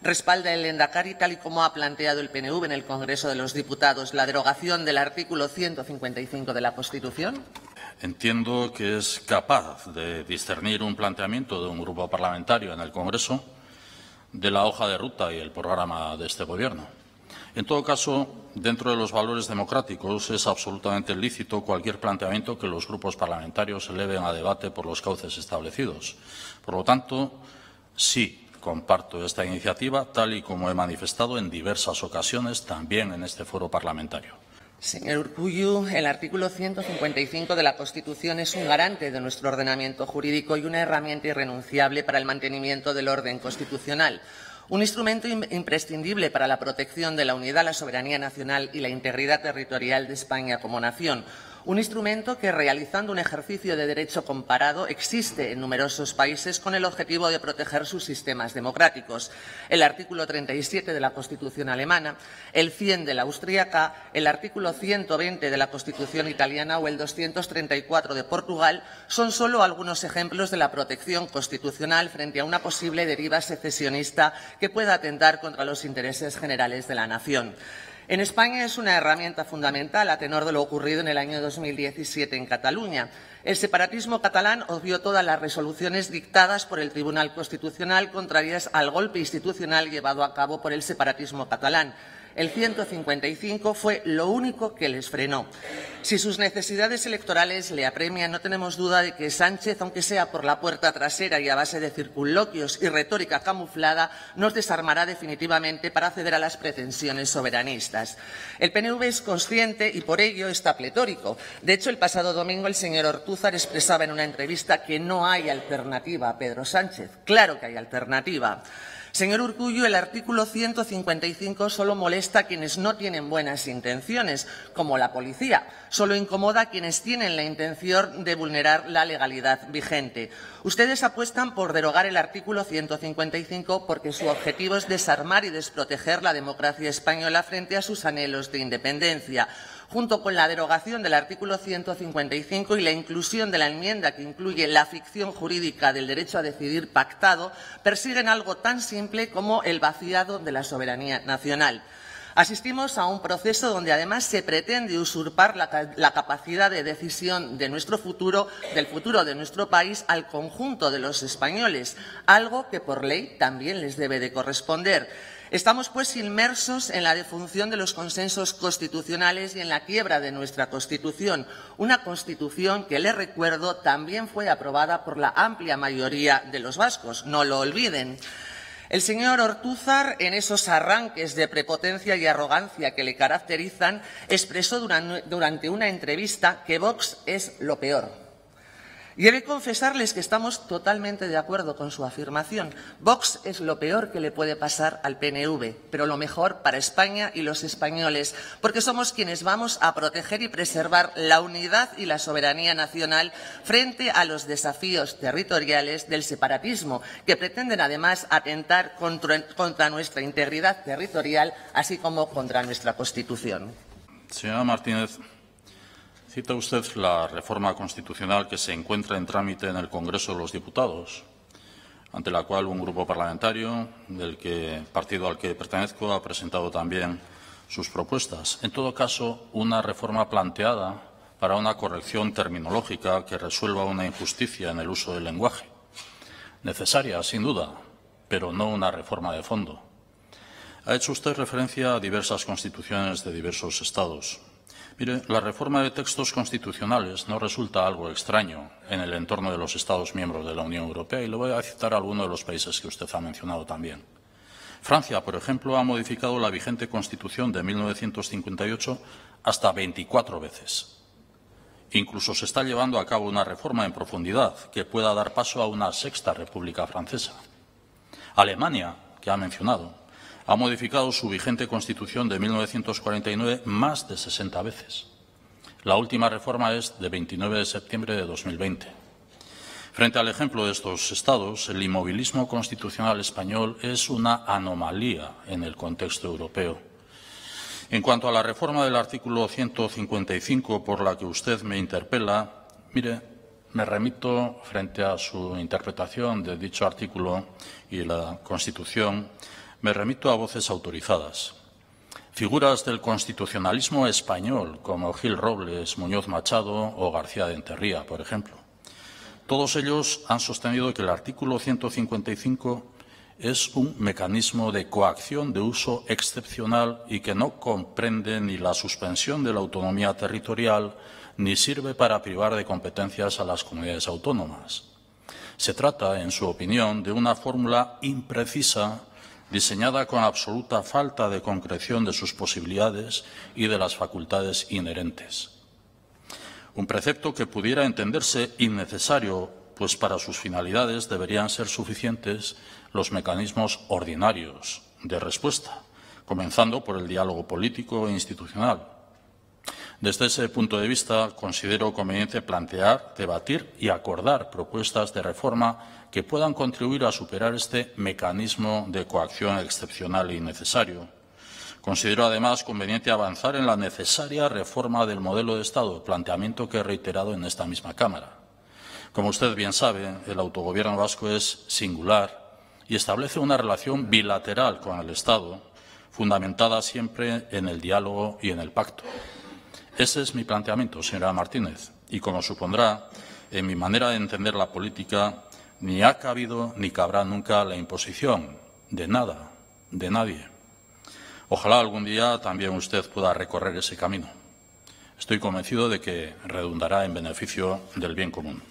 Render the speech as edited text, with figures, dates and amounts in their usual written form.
¿Respalda el Lehendakari, tal y como ha planteado el PNV en el Congreso de los Diputados, la derogación del artículo 155 de la Constitución? Entiendo que es capaz de discernir un planteamiento de un grupo parlamentario en el Congreso de la hoja de ruta y el programa de este Gobierno. En todo caso, dentro de los valores democráticos es absolutamente lícito cualquier planteamiento que los grupos parlamentarios eleven a debate por los cauces establecidos. Por lo tanto, sí comparto esta iniciativa, tal y como he manifestado en diversas ocasiones, también en este foro parlamentario. Señor Urkullu, el artículo 155 de la Constitución es un garante de nuestro ordenamiento jurídico y una herramienta irrenunciable para el mantenimiento del orden constitucional. Un instrumento imprescindible para la protección de la unidad, la soberanía nacional y la integridad territorial de España como nación. Un instrumento que, realizando un ejercicio de derecho comparado, existe en numerosos países con el objetivo de proteger sus sistemas democráticos. El artículo 37 de la Constitución alemana, el 100 de la austríaca, el artículo 120 de la Constitución italiana o el 234 de Portugal son solo algunos ejemplos de la protección constitucional frente a una posible deriva secesionista que pueda atentar contra los intereses generales de la nación. En España es una herramienta fundamental a tenor de lo ocurrido en el año 2017 en Cataluña. El separatismo catalán obvió todas las resoluciones dictadas por el Tribunal Constitucional contrarias al golpe institucional llevado a cabo por el separatismo catalán. El 155 fue lo único que les frenó. Si sus necesidades electorales le apremian, no tenemos duda de que Sánchez, aunque sea por la puerta trasera y a base de circunloquios y retórica camuflada, nos desarmará definitivamente para ceder a las pretensiones soberanistas. El PNV es consciente y por ello está pletórico. De hecho, el pasado domingo el señor Ortúzar expresaba en una entrevista que no hay alternativa a Pedro Sánchez. Claro que hay alternativa. Señor Urkullu, el artículo 155 solo molesta a quienes no tienen buenas intenciones, como la policía. Solo incomoda a quienes tienen la intención de vulnerar la legalidad vigente. Ustedes apuestan por derogar el artículo 155 porque su objetivo es desarmar y desproteger la democracia española frente a sus anhelos de independencia. Junto con la derogación del artículo 155 y la inclusión de la enmienda que incluye la ficción jurídica del derecho a decidir pactado, persiguen algo tan simple como el vaciado de la soberanía nacional. Asistimos a un proceso donde además se pretende usurpar la capacidad de decisión de nuestro futuro, del futuro de nuestro país, al conjunto de los españoles, algo que por ley también les debe de corresponder. Estamos, pues, inmersos en la defunción de los consensos constitucionales y en la quiebra de nuestra Constitución, una Constitución que, les recuerdo, también fue aprobada por la amplia mayoría de los vascos, no lo olviden. El señor Ortúzar, en esos arranques de prepotencia y arrogancia que le caracterizan, expresó durante una entrevista que Vox es lo peor. Y he de confesarles que estamos totalmente de acuerdo con su afirmación. Vox es lo peor que le puede pasar al PNV, pero lo mejor para España y los españoles, porque somos quienes vamos a proteger y preservar la unidad y la soberanía nacional frente a los desafíos territoriales del separatismo, que pretenden además atentar contra nuestra integridad territorial, así como contra nuestra Constitución. Señora Martínez, cita usted la reforma constitucional que se encuentra en trámite en el Congreso de los Diputados, ante la cual un grupo parlamentario, partido al que pertenezco, ha presentado también sus propuestas. En todo caso, una reforma planteada para una corrección terminológica que resuelva una injusticia en el uso del lenguaje. Necesaria, sin duda, pero no una reforma de fondo. Ha hecho usted referencia a diversas constituciones de diversos estados. Mire, la reforma de textos constitucionales no resulta algo extraño en el entorno de los Estados miembros de la Unión Europea y le voy a citar algunos de los países que usted ha mencionado también. Francia, por ejemplo, ha modificado la vigente Constitución de 1958 hasta 24 veces. Incluso se está llevando a cabo una reforma en profundidad que pueda dar paso a una sexta República Francesa. Alemania, que ha mencionado, ha modificado su vigente Constitución de 1949 más de 60 veces. La última reforma es de 29 de septiembre de 2020. Frente al ejemplo de estos estados, el inmovilismo constitucional español es una anomalía en el contexto europeo. En cuanto a la reforma del artículo 155 por la que usted me interpela, mire, me remito frente a su interpretación de dicho artículo y la Constitución. me remito a voces autorizadas. Figuras del constitucionalismo español, como Gil Robles, Muñoz Machado o García de Enterría, por ejemplo. Todos ellos han sostenido que el artículo 155 es un mecanismo de coacción de uso excepcional y que no comprende ni la suspensión de la autonomía territorial ni sirve para privar de competencias a las comunidades autónomas. Se trata, en su opinión, de una fórmula imprecisa diseñada con absoluta falta de concreción de sus posibilidades y de las facultades inherentes. Un precepto que pudiera entenderse innecesario, pues para sus finalidades deberían ser suficientes los mecanismos ordinarios de respuesta, comenzando por el diálogo político e institucional. Desde ese punto de vista, considero conveniente plantear, debatir y acordar propuestas de reforma que puedan contribuir a superar este mecanismo de coacción excepcional e innecesario. Considero, además, conveniente avanzar en la necesaria reforma del modelo de Estado, planteamiento que he reiterado en esta misma Cámara. Como usted bien sabe, el autogobierno vasco es singular y establece una relación bilateral con el Estado, fundamentada siempre en el diálogo y en el pacto. Ese es mi planteamiento, señora Martínez, y como supondrá, en mi manera de entender la política, ni ha cabido ni cabrá nunca la imposición de nada, de nadie. Ojalá algún día también usted pueda recorrer ese camino. Estoy convencido de que redundará en beneficio del bien común.